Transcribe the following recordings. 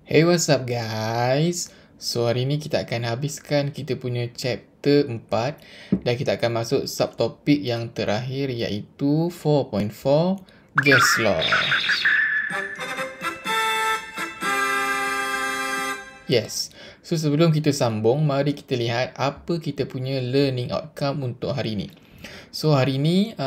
Hey, what's up guys? So, hari ni kita akan habiskan kita punya chapter 4 dan kita akan masuk subtopik yang terakhir iaitu 4.4 Gas Law. Yes. So, sebelum kita sambung, mari kita lihat apa kita punya learning outcome untuk hari ni. So, hari ni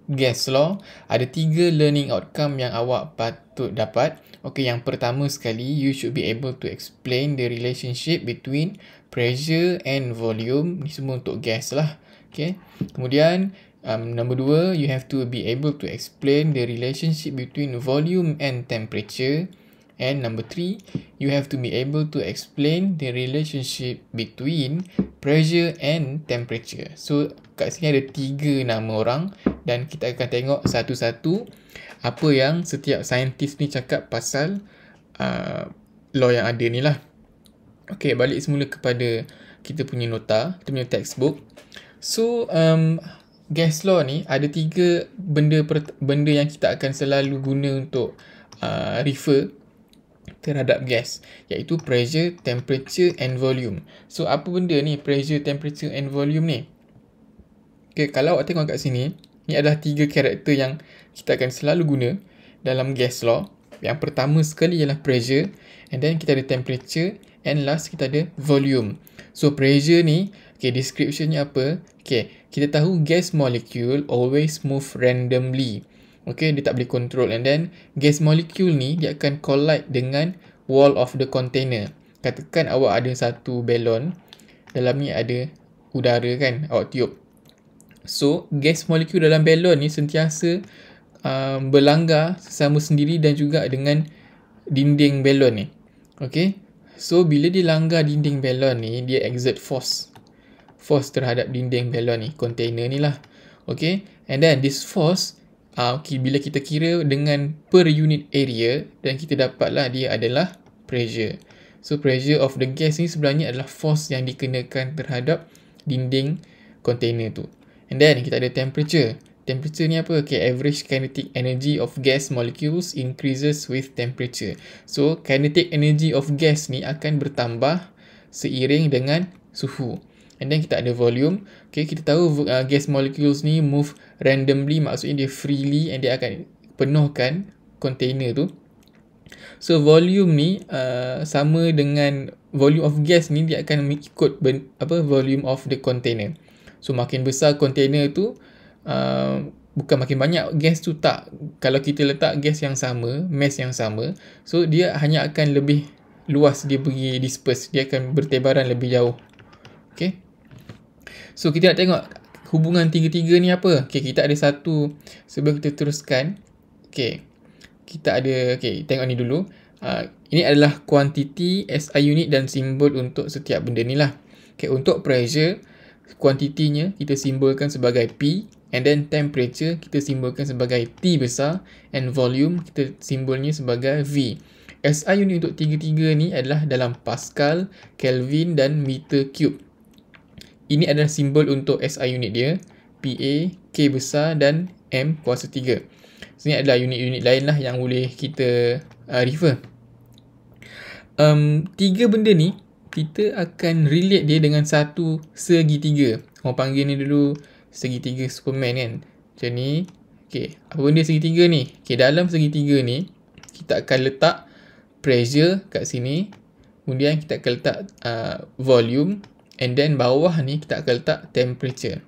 Gas Law ada 3 learning outcome yang awak patut dapat. Okay, yang pertama sekali, you should be able to explain the relationship between pressure and volume. Ni semua untuk gas lah. Okay. Kemudian, number 2, you have to be able to explain the relationship between volume and temperature. And number 3, you have to be able to explain the relationship between pressure and temperature. So, kat sini ada 3 nama orang dan kita akan tengok satu-satu apa yang setiap saintis ni cakap pasal law yang ada ni lah. Okay, balik semula kepada kita punya nota, kita punya textbook. So, gas law ni ada 3 benda yang kita akan selalu guna untuk refer terhadap gas, iaitu pressure, temperature and volume. So, apa benda ni pressure, temperature and volume ni? Okay, kalau awak tengok kat sini, ni adalah 3 karakter yang kita akan selalu guna dalam gas law. Yang pertama sekali ialah pressure, and then kita ada temperature, and last kita ada volume. So, pressure ni, okay, descriptionnya apa? Okay, kita tahu gas molecule always move randomly. Okay, dia tak boleh control. And then, gas molecule ni, dia akan collide dengan wall of the container. Katakan awak ada satu balon, dalam ni ada udara kan, awak tiup. So, gas molecule dalam balon ni sentiasa berlanggar sesama sendiri dan juga dengan dinding balon ni. Okay, so bila dia langgar dinding balon ni, dia exert force terhadap dinding balon ni, container ni lah. Okay, and then this force, bila kita kira dengan per unit area, dan kita dapatlah dia adalah pressure. So, pressure of the gas ni sebenarnya adalah force yang dikenakan terhadap dinding container tu. And then, kita ada temperature. Temperature ni apa? Okay, average kinetic energy of gas molecules increases with temperature. So, kinetic energy of gas ni akan bertambah seiring dengan suhu. And then, kita ada volume. Okay, kita tahu gas molecules ni move randomly, maksudnya dia freely and dia akan penuhkan container tu. So, volume ni sama dengan volume of gas ni, dia akan ikut volume of the container. So, makin besar container tu, bukan makin banyak gas tu, tak. Kalau kita letak gas yang sama, mass yang sama, so dia hanya akan lebih luas, dia pergi disperse, dia akan bertebaran lebih jauh. Okay. So, kita nak tengok hubungan tiga-tiga ni apa. Okay, kita ada satu, sebelum kita teruskan, okay, kita ada, okay, tengok ni dulu. Ini adalah quantity, SI unit dan simbol untuk setiap benda ni lah. Okay, untuk pressure, kuantitinya kita simbolkan sebagai P, and then temperature kita simbolkan sebagai T besar, and volume kita simbolnya sebagai V. SI unit untuk tiga-tiga ni adalah dalam Pascal, Kelvin dan meter cube. Ini adalah simbol untuk SI unit dia, PA, K besar dan M kuasa 3. So, ini adalah unit-unit lain lah yang boleh kita refer. 3 benda ni kita akan relate dia dengan satu segitiga. Orang panggil ni dulu segitiga Superman kan. Macam ni. Okay, apa benda segitiga ni? Okay, dalam segitiga ni, kita akan letak pressure kat sini. Kemudian kita akan letak volume. And then bawah ni kita akan letak temperature.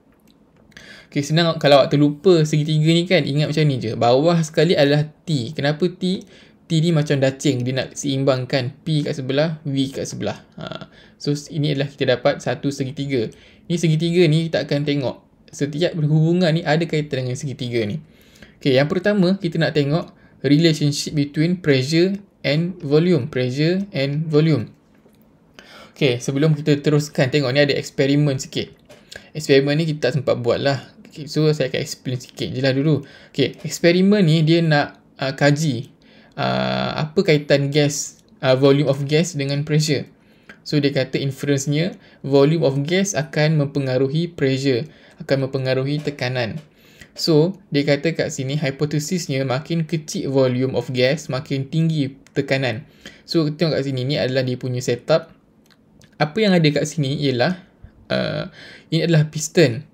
Okay, senang kalau awak terlupa segitiga ni kan, ingat macam ni je. Bawah sekali adalah T. Kenapa T? T ni macam dacing, dia nak seimbangkan P kat sebelah, V kat sebelah. So, ini adalah kita dapat satu segitiga. Ni segitiga ni kita akan tengok setiap berhubungan ni ada kaitan dengan segitiga ni. Okay, yang pertama kita nak tengok relationship between pressure and volume. Pressure and volume. Okay, sebelum kita teruskan, tengok ni ada eksperimen sikit. Eksperimen ni kita tak sempat buat lah. Okay, so, saya akan explain sikit je lah dulu. Okay, eksperimen ni dia nak kaji apa kaitan gas, volume of gas dengan pressure. So, dia kata inference-nya, volume of gas akan mempengaruhi pressure, akan mempengaruhi tekanan. So, dia kata kat sini hipotesisnya makin kecil volume of gas, makin tinggi tekanan. So, tengok kat sini, ni adalah dia punya setup. Apa yang ada kat sini ialah ini adalah piston.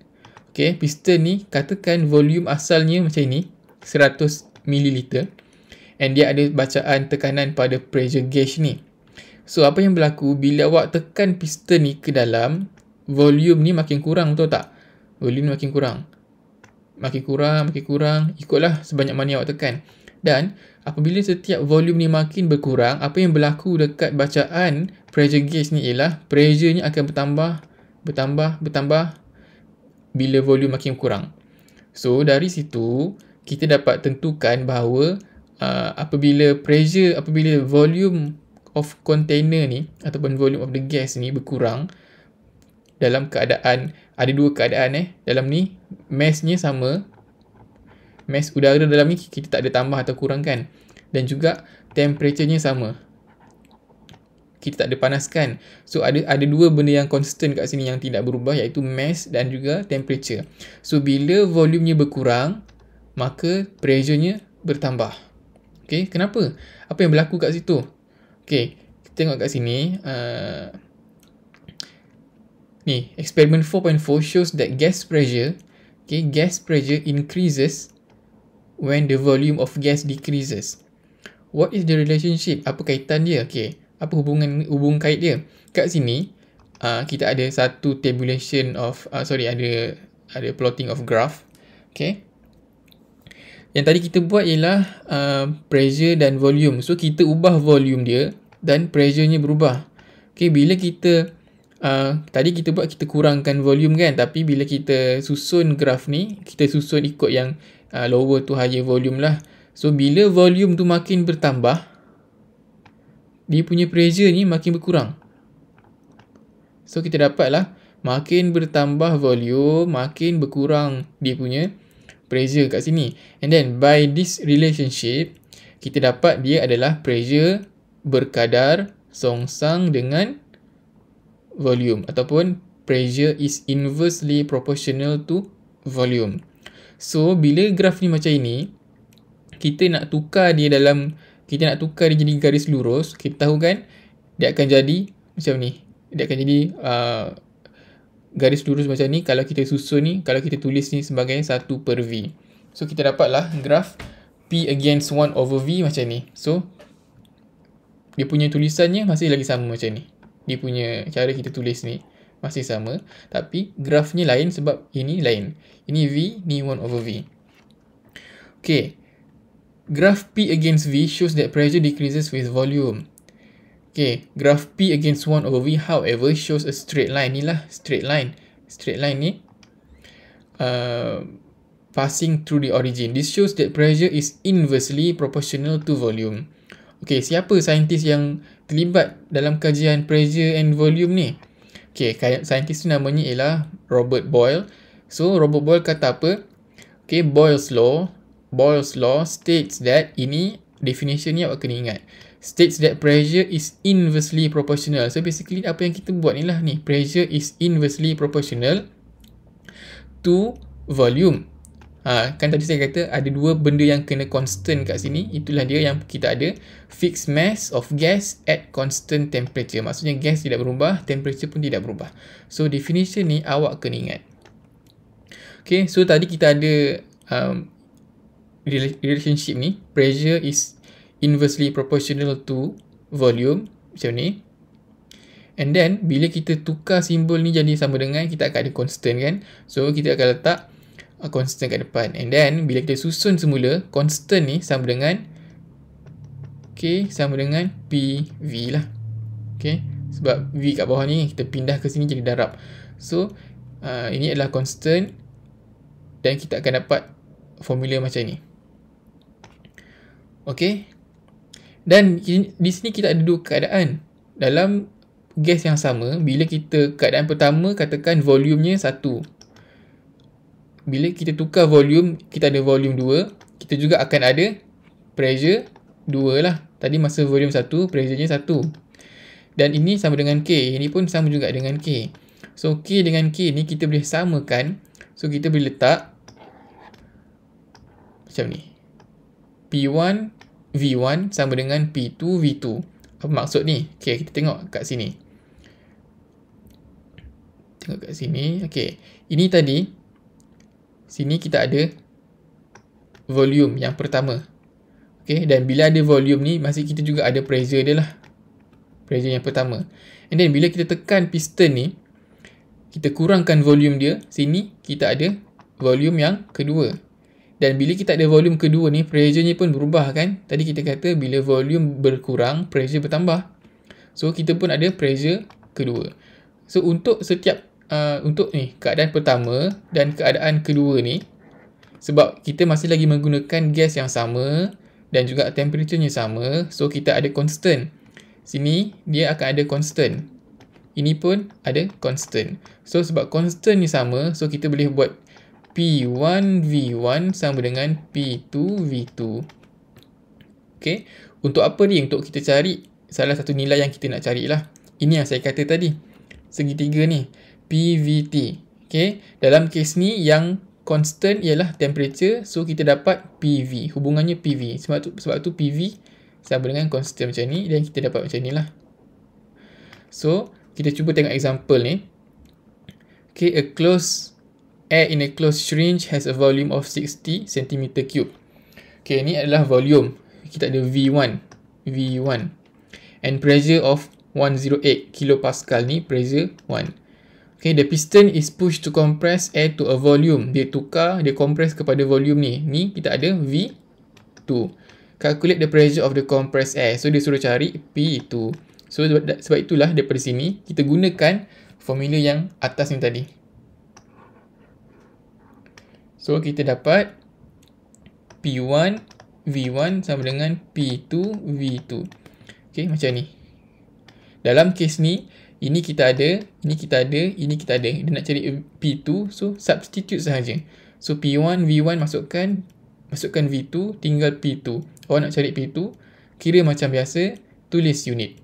Okay, piston ni katakan volume asalnya macam ni, 100 ml, and dia ada bacaan tekanan pada pressure gauge ni. So, apa yang berlaku bila awak tekan piston ni ke dalam, volume ni makin kurang, betul tak? Volume ni makin kurang. Makin kurang, ikutlah sebanyak mana awak tekan. Dan apabila setiap volume ni makin berkurang, apa yang berlaku dekat bacaan pressure gauge ni ialah pressure ni akan bertambah bila volume makin kurang. So, dari situ kita dapat tentukan bahawa apabila volume of container ni ataupun volume of the gas ni berkurang, dalam keadaan, ada dua keadaan dalam ni, massnya sama, mass udara dalam ni kita tak ada tambah atau kurangkan, dan juga temperaturenya sama, kita tak ada panaskan. So ada dua benda yang constant kat sini yang tidak berubah, iaitu mass dan juga temperature. So bila volumenya berkurang, maka pressure-nya bertambah. Okay, kenapa? Apa yang berlaku kat situ? Okay, kita tengok kat sini. Ni, experiment 4.4 shows that gas pressure increases when the volume of gas decreases. What is the relationship? Apa kaitan dia? Okay, apa hubungan kait dia? Kat sini, kita ada satu tabulation of, ada plotting of graph. Okay. Yang tadi kita buat ialah pressure dan volume. So, kita ubah volume dia dan pressure-nya berubah. Okay, bila kita tadi kita kurangkan volume kan, tapi bila kita susun graf ni, kita susun ikut yang lower to higher volume lah. So bila volume tu makin bertambah, dia punya pressure ni makin berkurang. So kita dapatlah makin bertambah volume, makin berkurang dia punya pressure kat sini. And then by this relationship, kita dapat dia adalah pressure berkadar songsang dengan volume, ataupun pressure is inversely proportional to volume. So bila graf ni macam ini, kita nak tukar dia jadi garis lurus, kita tahu kan dia akan jadi macam ni. Dia akan jadi garis lurus macam ni kalau kita susun ni, kalau kita tulis ni sebagai 1/V. So kita dapatlah graf P against 1/V macam ni. So dia punya tulisannya masih lagi sama macam ni. Dia punya cara kita tulis ni masih sama, tapi grafnya lain sebab ini lain. Ini V, ni 1/V. Okay. Graph P against V shows that pressure decreases with volume. Okay. Graph P against 1/V, however, shows a straight line. Inilah straight line. Straight line ni passing through the origin. This shows that pressure is inversely proportional to volume. Okay, siapa saintis yang terlibat dalam kajian pressure and volume ni? Okay, saintis tu namanya ialah Robert Boyle. So, Robert Boyle kata apa? Okay, Boyle's law states that, ini definition ni awak kena ingat, states that pressure is inversely proportional. So, basically apa yang kita buat ni lah ni, pressure is inversely proportional to volume. Kan tadi saya kata ada dua benda yang kena constant kat sini. Itulah dia yang kita ada, fixed mass of gas at constant temperature. Maksudnya gas tidak berubah, temperature pun tidak berubah. So definition ni awak kena ingat. Okay, so tadi kita ada relationship ni, pressure is inversely proportional to volume, macam ni. And then bila kita tukar simbol ni jadi sama dengan, kita akan ada constant kan. So kita akan letak constant kat depan. And then bila kita susun semula, constant ni sama dengan sama dengan PV lah. Okay, sebab V kat bawah ni kita pindah ke sini jadi darab. So ini adalah constant, dan kita akan dapat formula macam ni. Okay, dan di sini kita ada dua keadaan dalam gas yang sama. Bila kita keadaan pertama, katakan volumenya 1. Bila kita tukar volume, kita ada volume 2, kita juga akan ada pressure 2 lah. Tadi masa volume 1, pressure-nya 1. Dan ini sama dengan K. Ini pun sama juga dengan K. So, K dengan K ni kita boleh samakan. So, kita boleh letak macam ni. P1 V1 sama dengan P2 V2. Apa maksud ni? Okay, kita tengok kat sini. Tengok kat sini. Okay, ini tadi, sini kita ada volume yang pertama. Okay, dan bila ada volume ni, masih kita juga ada pressure dia lah. Pressure yang pertama. And then bila kita tekan piston ni, kita kurangkan volume dia. Sini kita ada volume yang kedua. Dan bila kita ada volume kedua ni, pressure-nya pun berubah kan. Tadi kita kata bila volume berkurang, pressure bertambah. So kita pun ada pressure kedua. So untuk setiap untuk ni keadaan pertama dan keadaan kedua ni, sebab kita masih lagi menggunakan gas yang sama dan juga temperature-nya sama, so kita ada constant. Sini dia akan ada constant. Ini pun ada constant. So sebab constant ni sama, so kita boleh buat P1 V1 sama dengan P2 V2. Okay. Untuk apa ni? Untuk kita cari salah satu nilai yang kita nak carilah. Ini yang saya kata tadi. Segitiga ni. PVT. Okay. Dalam kes ni yang constant ialah temperature. So kita dapat PV. Hubungannya PV. Sebab tu PV sama dengan constant macam ni. Dan kita dapat macam ni lah. So kita cuba tengok example ni. Okay. Air in a closed syringe has a volume of 60 cm3. Okay, ni adalah volume. Kita ada V1. And pressure of 108 kPa ni pressure 1. Okay, the piston is pushed to compress air to a volume. Dia compress kepada volume ni. Ni kita ada V2. Calculate the pressure of the compressed air. So, dia suruh cari P2. So, sebab itulah daripada sini, kita gunakan formula yang atas ni tadi. So, kita dapat P1 V1 sama dengan P2 V2. Okay, macam ni. Dalam kes ni, ini kita ada, ini kita ada, ini kita ada. Dia nak cari P2, so substitute sahaja. So, P1 V1 masukkan V2, tinggal P2. Awak nak cari P2, kira macam biasa, tulis unit.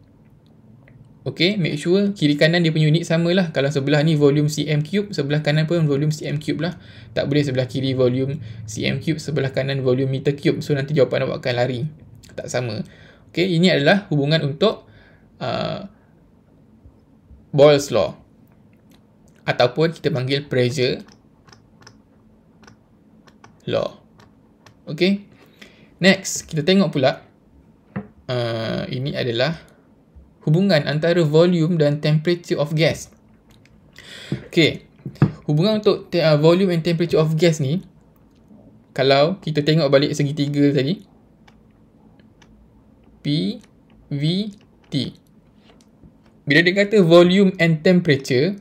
Okay, make sure kiri kanan dia punya unit sama lah. Kalau sebelah ni volume cm3, sebelah kanan pun volume cm3 lah. Tak boleh sebelah kiri volume cm3, sebelah kanan volume meter cube. So nanti jawapan awak akan lari. Tak sama. Okay, ini adalah hubungan untuk Boyle's law. Ataupun kita panggil pressure law. Okay. Next, kita tengok pula. Ini adalah hubungan antara volume dan temperature of gas. Okay. Hubungan untuk volume and temperature of gas ni, kalau kita tengok balik segitiga tadi, P, V, T. Bila dia kata volume and temperature,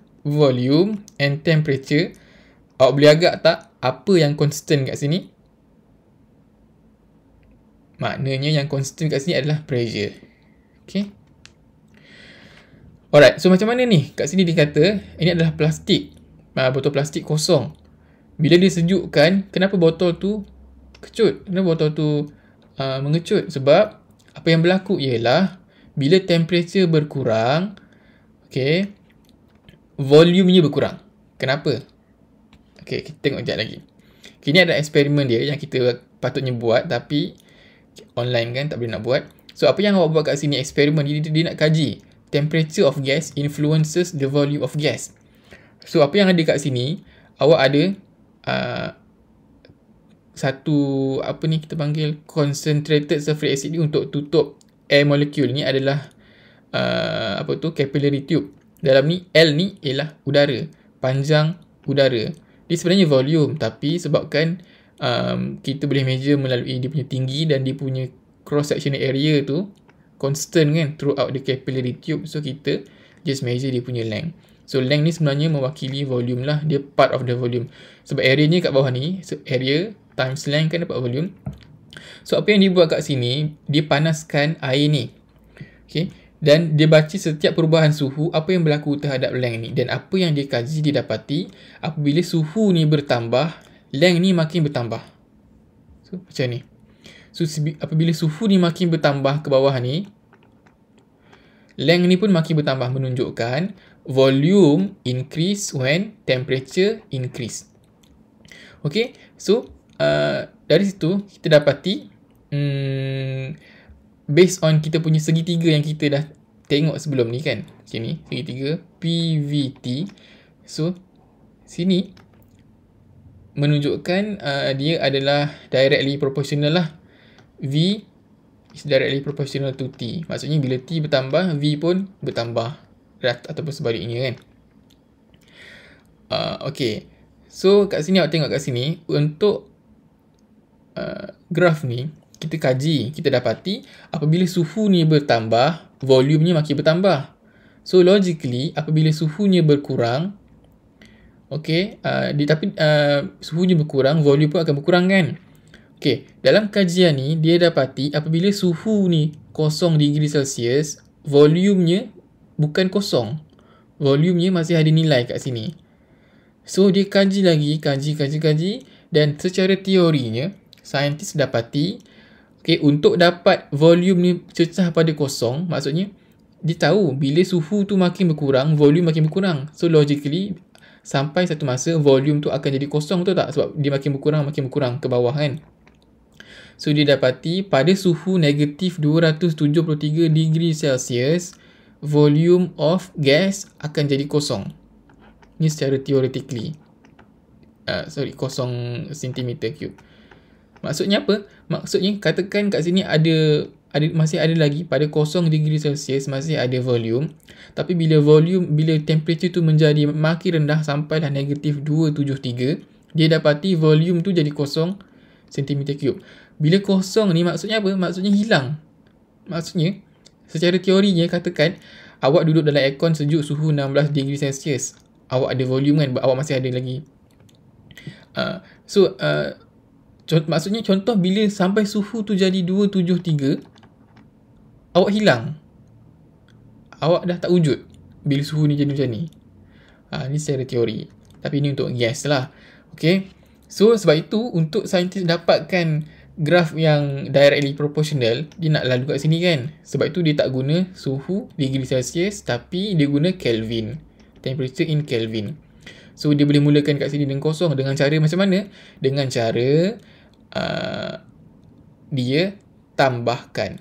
awak boleh agak tak apa yang constant kat sini? Maknanya yang constant kat sini adalah pressure. Okay. Alright, so macam mana ni? Kat sini dia kata, ini adalah plastik. Botol plastik kosong. Bila dia sejukkan, kenapa botol tu kecut? Kenapa botol tu mengecut? Sebab apa yang berlaku ialah, bila temperature berkurang, okay, volume-nya berkurang. Kenapa? Okay, kita tengok sekejap lagi. Okay, ini ada eksperimen dia yang kita patutnya buat, tapi online kan, tak boleh nak buat. So, apa yang awak buat kat sini, eksperimen, dia nak kaji temperature of gas influences the volume of gas. So, apa yang ada kat sini, awak ada satu, apa ni kita panggil, concentrated sulfuric acid ni untuk tutup air molecule. Ni adalah capillary tube. Dalam ni, L ni ialah udara, panjang udara. Dia sebenarnya volume, tapi sebabkan kita boleh measure melalui dia punya tinggi dan dia punya cross sectional area tu constant kan throughout the capillary tube. So kita just measure dia punya length. So length ni sebenarnya mewakili volume lah. Dia part of the volume. Sebab area ni kat bawah ni, so area times length kan dapat volume. So apa yang dia buat kat sini, dia panaskan air ni. Okay. Dan dia baca setiap perubahan suhu, apa yang berlaku terhadap length ni. Dan apa yang dia kaji, dia dapati apabila suhu ni bertambah, length ni makin bertambah. So macam ni. So, apabila suhu ni makin bertambah ke bawah ni, length ni pun makin bertambah, menunjukkan volume increase when temperature increase. Okay, so dari situ kita dapati based on kita punya segitiga yang kita dah tengok sebelum ni kan, sini segitiga PVT. So sini menunjukkan dia adalah directly proportional lah. V is directly proportional to T. Maksudnya bila T bertambah, V pun bertambah, ataupun sebaliknya kan. Okay, so kat sini awak tengok kat sini, untuk graf ni kita kaji, kita dapati apabila suhu ni bertambah, volumenya makin bertambah. So logically apabila suhunya berkurang, okay, tapi suhunya berkurang, volume pun akan berkurang kan. Okay, dalam kajian ni dia dapati apabila suhu ni 0 degree Celsius, volumenya bukan kosong, volumenya masih ada nilai kat sini. So dia kaji lagi, kaji, dan secara teorinya saintis dapati, okay, untuk dapat volume ni cecah pada kosong, maksudnya dia tahu bila suhu tu makin berkurang, volume makin berkurang. So logically sampai satu masa volume tu akan jadi kosong, betul tak? Sebab dia makin berkurang ke bawah kan. So dia dapati pada suhu negatif 273 degree Celsius, volume of gas akan jadi kosong. Ni secara theoretically. Kosong centimeter cube. Maksudnya apa? Maksudnya katakan kat sini masih ada lagi pada 0 degree Celsius masih ada volume. Tapi bila temperature tu menjadi makin rendah sampailah negatif 273, dia dapati volume tu jadi 0 centimeter cube. Bila kosong ni maksudnya apa? Maksudnya hilang. Maksudnya secara teorinya katakan awak duduk dalam aircon sejuk suhu 16 degree Celsius. Awak ada volume kan, awak masih ada lagi. Maksudnya contoh bila sampai suhu tu jadi 273, awak hilang. Awak dah tak wujud bila suhu ni jadi macam ni. Ni secara teori. Tapi ni untuk gas lah. Okay. So sebab itu untuk saintis dapatkan graf yang directly proportional, dia nak lalu kat sini kan. Sebab itu dia tak guna suhu degree Celsius, tapi dia guna Kelvin. Temperature in Kelvin. So dia boleh mulakan kat sini dengan kosong. Dengan cara macam mana? Dengan cara dia tambahkan.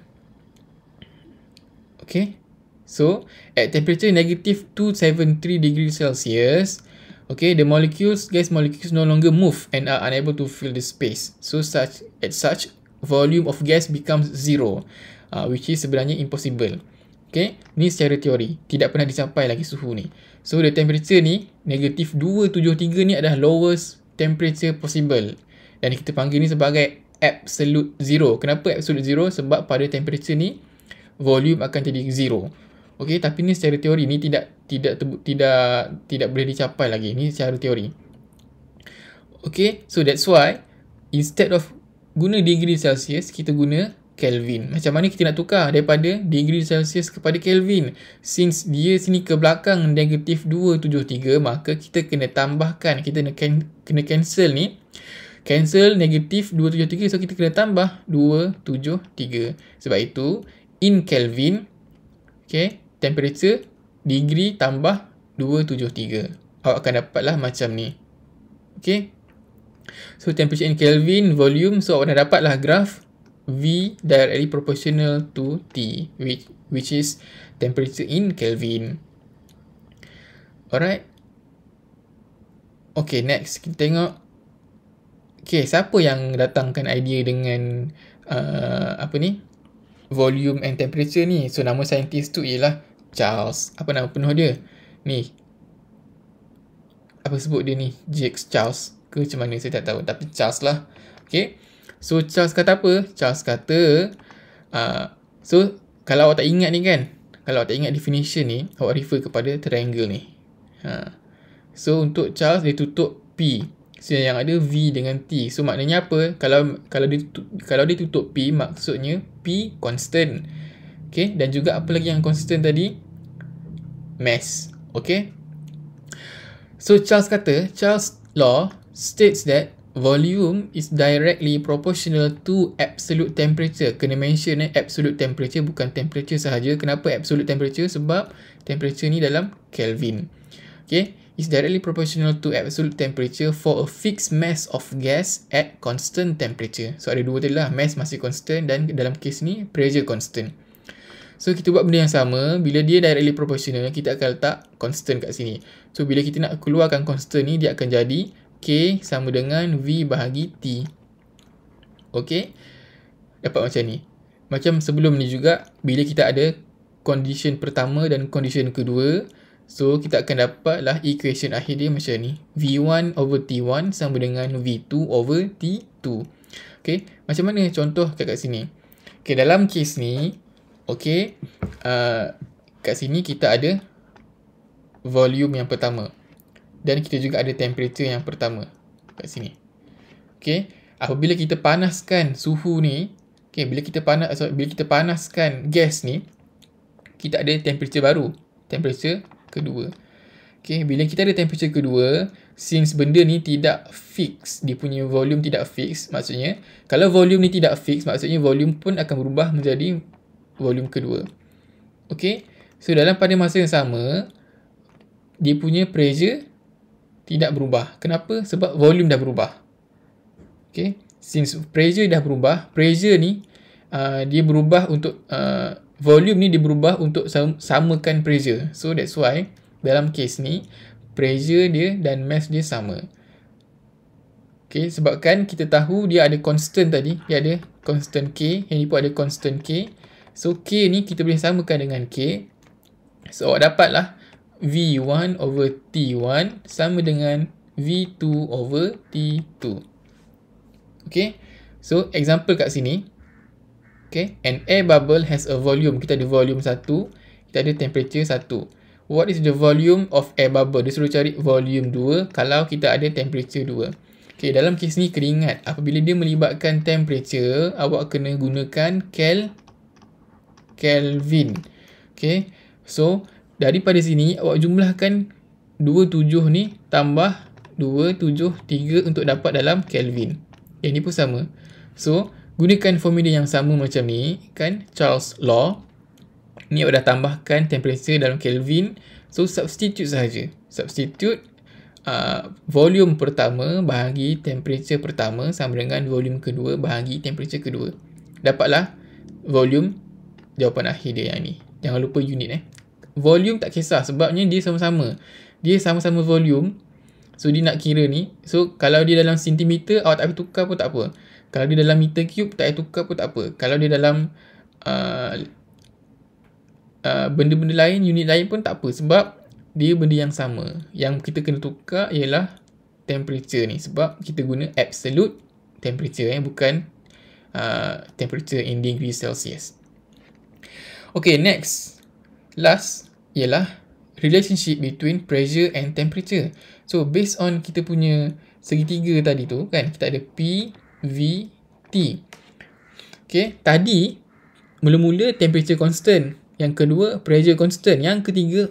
Okay. So at temperature negative 273 degree Celsius, okay, the gas molecules no longer move and are unable to fill the space. So at such volume of gas becomes zero, which is sebenarnya impossible. Okay, ni secara teori, tidak pernah dicapai lagi suhu ni. So the temperature ni negatif 273 ni adalah lowest temperature possible, dan kita panggil ni sebagai absolute zero. Kenapa absolute zero? Sebab pada temperature ni volume akan jadi zero. Okay, tapi ni secara teori ni tidak boleh dicapai lagi. Ni secara teori. Okay, so that's why instead of guna degree Celsius, kita guna Kelvin. Macam mana kita nak tukar daripada degree Celsius kepada Kelvin? Since dia sini ke belakang negatif 273, maka kita kena tambahkan. Kita kena cancel ni. Cancel negatif 273, so kita kena tambah 273. Sebab itu in Kelvin, okay, temperature degree tambah 273. Awak akan dapatlah macam ni. Okay. So temperature in Kelvin, volume. So awak dah dapatlah graf V directly proportional to T, which is temperature in Kelvin. Alright. Okay, next kita tengok. Okay, siapa yang datangkan idea dengan volume and temperature ni? So nama saintis tu ialah Charles. Apa nama penuh dia? Ni. Apa sebut dia ni? Jacques Charles ke macam mana? Saya tak tahu. Tapi Charles lah. Okay. So Charles kata apa? Charles kata, so kalau awak tak ingat ni kan, kalau awak tak ingat definition ni, awak refer kepada triangle ni. So untuk Charles dia tutup P. So yang ada V dengan T. So maknanya apa? Kalau dia tutup P, maksudnya P constant. Okay. Dan juga apa lagi yang constant tadi? Mass. Okay. So Charles law states that volume is directly proportional to absolute temperature. Kena mention absolute temperature, bukan temperature sahaja. Kenapa absolute temperature? Sebab temperature ni dalam Kelvin. Okay. is directly proportional to absolute temperature for a fixed mass of gas at constant temperature. So ada dua tadi lah, mass masih constant dan dalam kes ni pressure constant. So kita buat benda yang sama, bila dia directly proportional, kita akan letak constant kat sini. So bila kita nak keluarkan constant ni, dia akan jadi K sama dengan V bahagi T. Okay, dapat macam ni. Macam sebelum ni juga, bila kita ada condition pertama dan condition kedua, so kita akan dapatlah equation akhir dia macam ni. V1 over T1 sama dengan V2 over T2. Okay, macam mana contoh kat sini? Okay, dalam kes ni, okay, kat sini kita ada volume yang pertama. Dan kita juga ada temperature yang pertama kat sini. Okay, apabila kita panaskan suhu ni, okay, bila kita panaskan gas ni, kita ada temperature baru, temperature kedua. Okay, bila kita ada temperature kedua, since benda ni tidak fix, dia punya volume tidak fix, maksudnya kalau volume ni tidak fix, maksudnya volume pun akan berubah menjadi volume kedua. Okay, so dalam pada masa yang sama, dia punya pressure tidak berubah. Kenapa? Sebab volume dah berubah. Okay, since pressure dah berubah, pressure ni dia berubah untuk volume ni dia berubah untuk samakan pressure. So that's why dalam case ni pressure dia dan mass dia sama. Okay, sebabkan kita tahu dia ada constant tadi, dia ada constant K, yang ni pun ada constant K. So K ni kita boleh samakan dengan K. So awak dapatlah V1 over T1 sama dengan V2 over T2. Okay, so example kat sini. Okay, an air bubble has a volume. Kita ada volume 1, kita ada temperature 1. What is the volume of air bubble? Dia suruh cari volume 2 kalau kita ada temperature 2. Okay, dalam kes ni kena ingat, apabila dia melibatkan temperature, awak kena gunakan Kelvin. Okay, so daripada sini awak jumlahkan 27 ni tambah 273 untuk dapat dalam Kelvin. Yang ni pun sama. So gunakan formula yang sama macam ni kan, Charles Law. Ni awak dah tambahkan temperature dalam Kelvin. So substitute sahaja. Substitute volume pertama bahagi temperature pertama sama dengan volume kedua bahagi temperature kedua. Dapatlah volume jawapan akhir dia yang ni. Jangan lupa unit Volume tak kisah sebabnya dia sama-sama. Dia sama-sama volume. So dia nak kira ni. So kalau dia dalam sentimeter, awak tak payah tukar pun tak apa. Kalau dia dalam meter cube, tak payah tukar pun tak apa. Kalau dia dalam benda-benda lain, unit lain pun tak apa. Sebab dia benda yang sama. Yang kita kena tukar ialah temperature ni. Sebab kita guna absolute temperature, bukan temperature in degree Celsius. Okay, next. Last ialah relationship between pressure and temperature. So based on kita punya segitiga tadi tu kan, kita ada P, V, T. Okay, tadi mula-mula temperature constant, yang kedua pressure constant, yang ketiga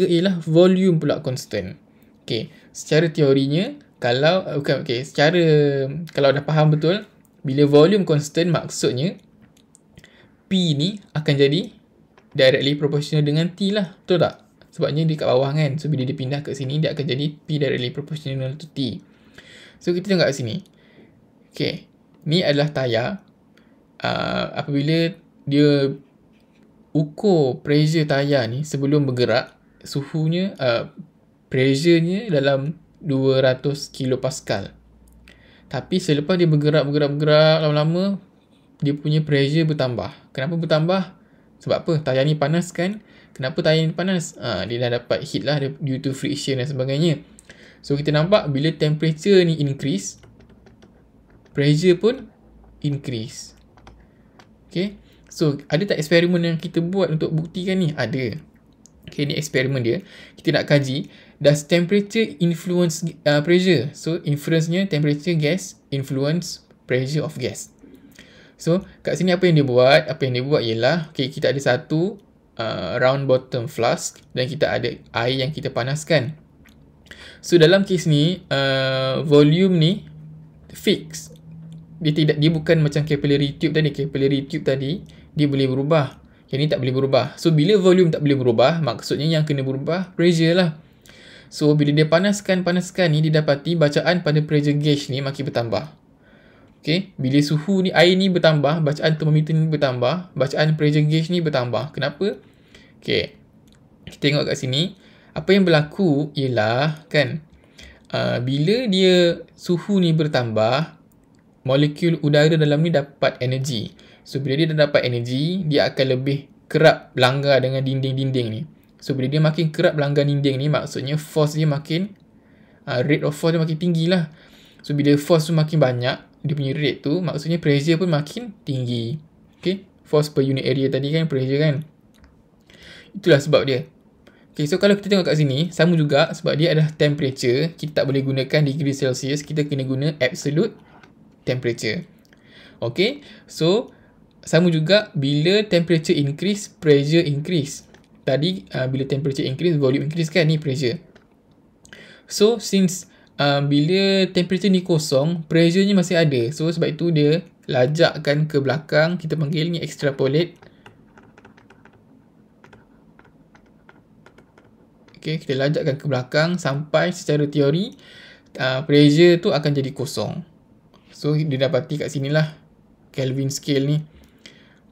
ialah volume pula constant. Okay, secara teorinya kalau kalau dah faham betul, bila volume constant maksudnya P ni akan jadi directly proportional dengan T lah. Betul tak? Sebabnya dia kat bawah kan. So bila dia pindah ke sini, dia akan jadi P directly proportional to T. So kita tengok kat sini. Okay, ni adalah tayar. Apabila dia ukur pressure tayar ni sebelum bergerak, suhunya, pressure-nya dalam 200 kilopascal. Tapi selepas dia bergerak lama-lama, dia punya pressure bertambah. Kenapa bertambah? Sebab apa? Tayar ni panas kan? Kenapa tayar ni panas? Dia dah dapat heat lah due to friction dan sebagainya. So kita nampak bila temperature ni increase, pressure pun increase. Okay, so ada tak eksperimen yang kita buat untuk buktikan ni? Ada. Okay, ni eksperimen dia. Kita nak kaji, does temperature influence pressure? So inference-nya temperature gas influence pressure of gas. So kat sini apa yang dia buat? Apa yang dia buat ialah, okay, kita ada satu round bottom flask dan kita ada air yang kita panaskan. So dalam kes ni volume ni fix. Dia bukan macam capillary tube tadi. Capillary tube tadi dia boleh berubah. Yang ni tak boleh berubah. So bila volume tak boleh berubah, maksudnya yang kena berubah pressure lah. So bila dia panaskan ni, didapati bacaan pada pressure gauge ni makin bertambah. Okay, bila suhu ni, air ni bertambah, bacaan termometer ni bertambah, bacaan pressure gauge ni bertambah. Kenapa? Okay, kita tengok kat sini. Apa yang berlaku ialah kan, bila dia suhu ni bertambah, molekul udara dalam ni dapat energi. So bila dia dah dapat energi, dia akan lebih kerap langgar dengan dinding-dinding ni. So bila dia makin kerap langgar dinding ni, maksudnya force dia makin, rate of force dia makin tinggi lah. So bila force tu makin banyak, dia punya rate tu, maksudnya pressure pun makin tinggi. Okay, force per unit area tadi kan, pressure kan. Itulah sebab dia. Okay, so kalau kita tengok kat sini, sama juga sebab dia adalah temperature. Kita tak boleh gunakan degree Celsius, kita kena guna absolute temperature. Okay, so sama juga bila temperature increase, pressure increase. Tadi bila temperature increase, volume increase kan, ni pressure. So since bila temperature ni kosong, pressure ni masih ada. So sebab itu dia lajakkan ke belakang, kita panggil ni extrapolate. Okay, kita lajakkan ke belakang sampai secara teori pressure tu akan jadi kosong. So dia dapati kat sini lah Kelvin scale ni.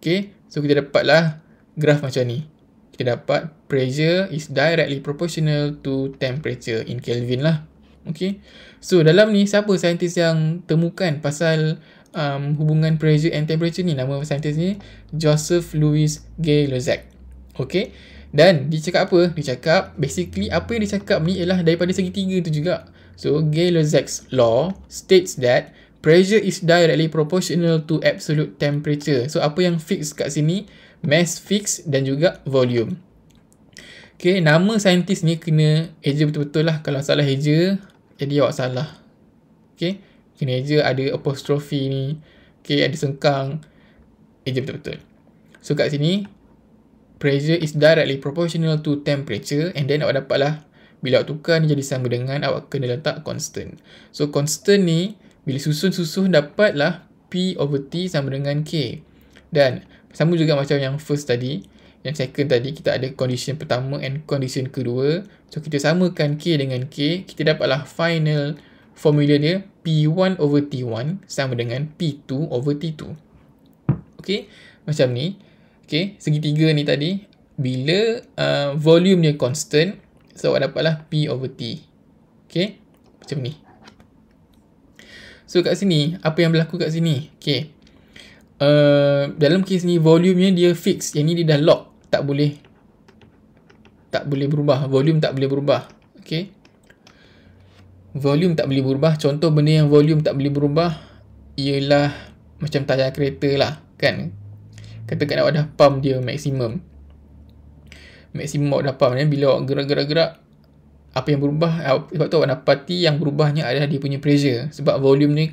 Okay, so kita dapatlah graf macam ni. Kita dapat pressure is directly proportional to temperature in Kelvin lah. Okay, so dalam ni siapa saintis yang temukan pasal hubungan pressure and temperature ni? Nama saintis ni Joseph Louis Gay-Lussac. Okay, dan dia cakap apa? Dia cakap basically apa yang dia cakap ni ialah daripada segitiga tu juga. So Gay-Lussac's law states that pressure is directly proportional to absolute temperature. So apa yang fix kat sini? Mass fix dan juga volume. Okay, nama saintis ni kena eja betul-betul lah. Kalau salah eja, jadi awak salah. Okay, kena eja ada apostrofi ni. Okay, ada sengkang. Eja betul-betul. So kat sini, pressure is directly proportional to temperature. And then awak dapatlah, bila awak tukar ni jadi sama dengan, awak kena letak constant. So constant ni, bila susun-susun dapatlah P/T sama dengan K. Dan sama juga macam yang first tadi. Yang second tadi kita ada condition pertama and condition kedua. So kita samakan K dengan K. Kita dapatlah final formula dia P1/T1 sama dengan P2/T2. Okay, macam ni. Okay, segitiga ni tadi. Bila volume dia constant, so awak dapatlah P/T. Okay, macam ni. So kat sini, apa yang berlaku kat sini? Okay, dalam kes ni volume dia fix. Yang ni dia dah lock, tak boleh berubah. Volume tak boleh berubah. Okay, volume tak boleh berubah. Contoh benda yang volume tak boleh berubah ialah macam tayar kereta lah kan. Katakan awak dah pump dia maksimum awak dah pump. Bila awak gerak, apa yang berubah? Sebab tu awak dapati yang berubahnya adalah dia punya pressure. Sebab volume ni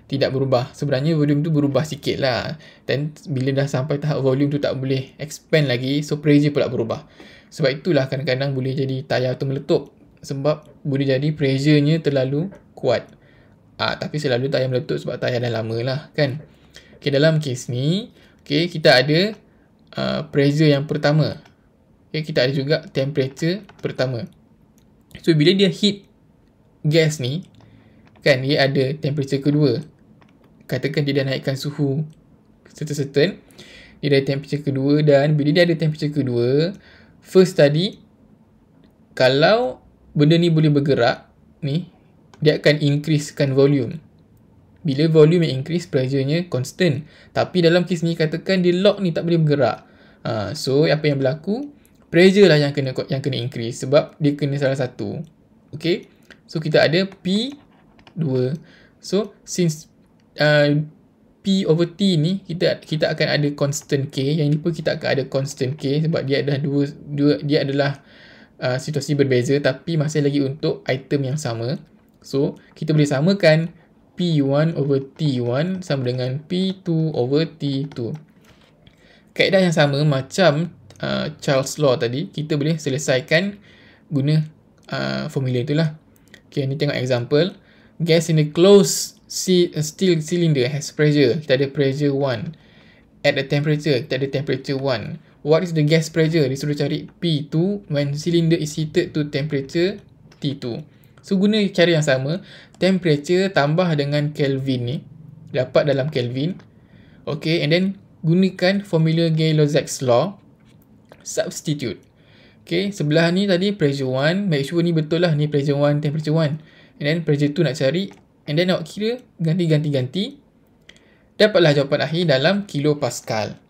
tidak berubah. Sebenarnya volume tu berubah sikit lah. Dan bila dah sampai tahap volume tu tak boleh expand lagi, so pressure pula berubah. Sebab itulah kadang-kadang boleh jadi tayar tu meletup. Sebab boleh jadi pressure-nya terlalu kuat. Tapi selalu tayar meletup sebab tayar dah lama lah kan. Okay, dalam kes ni, okay, kita ada pressure yang pertama. Okay, kita ada juga temperature pertama. So bila dia heat gas ni, kan dia ada temperature kedua. Katakan dia dah naikkan suhu certain, dia ada temperature kedua. Dan bila dia ada temperature kedua, first tadi, kalau benda ni boleh bergerak ni, dia akan increasekan volume. Bila volume yang increase, pressure-nya constant. Tapi dalam kes ni, katakan dia lock ni tak boleh bergerak. So apa yang berlaku? Pressure lah yang kena increase sebab dia kena salah satu. Okay, so kita ada P2. So since P/T ni kita akan ada constant K. Yang ni pun kita akan ada constant K sebab dia adalah dia adalah situasi berbeza tapi masih lagi untuk item yang sama. So kita boleh samakan P1/T1 sama dengan P2/T2. Kaedah yang sama macam Charles Law tadi, kita boleh selesaikan guna formula itulah. Okay, ni tengok example. Gas in a closed steel cylinder has pressure. Kita ada pressure 1. At a temperature, kita ada temperature 1. What is the gas pressure? Disuruh cari P2 when cylinder is heated to temperature T2. So guna cara yang sama, temperature tambah dengan Kelvin ni, dapat dalam Kelvin. Okay, and then gunakan formula Gay-Lussac's law, substitute. Okay, sebelah ni tadi pressure 1, make sure ni betul lah, ni pressure 1, temperature 1. And then pressure 2 nak cari, and then awak kira ganti. Dapatlah jawapan akhir dalam kilopascal.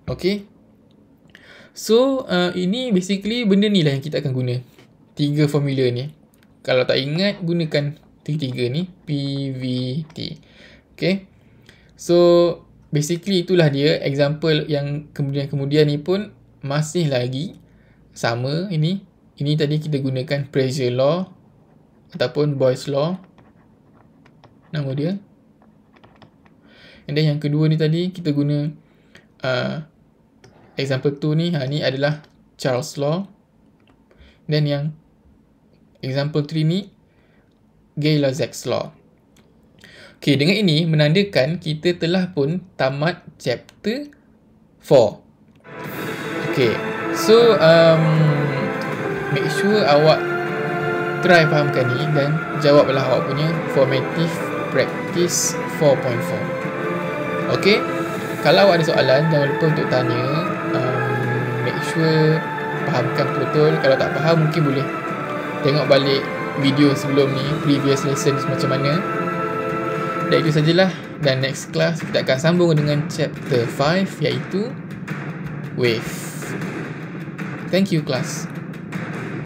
Okay. So, ini basically benda ni lah yang kita akan guna. 3 formula ni. Kalau tak ingat, gunakan 3 ni, PVT. Okay. So, basically itulah dia. Example yang kemudian ni pun masih lagi sama ini. Ini tadi kita gunakan pressure law ataupun Boyle's law. Nama dia. And then yang kedua ni tadi kita guna example 2 ni. Ni adalah Charles law. Dan yang example 3 ni Gay-Lussac's law. Okay, dengan ini menandakan kita telah pun tamat chapter 4. Okay, so make sure awak try fahamkan ni dan jawablah awak punya formative practice 4.4. Okay, kalau awak ada soalan jangan lupa untuk tanya. Make sure fahamkan betul-betul. Kalau tak faham mungkin boleh tengok balik video sebelum ni, previous lessons macam mana. Dan itu sajalah. Dan next class kita akan sambung dengan chapter 5 iaitu wave. Thank you class.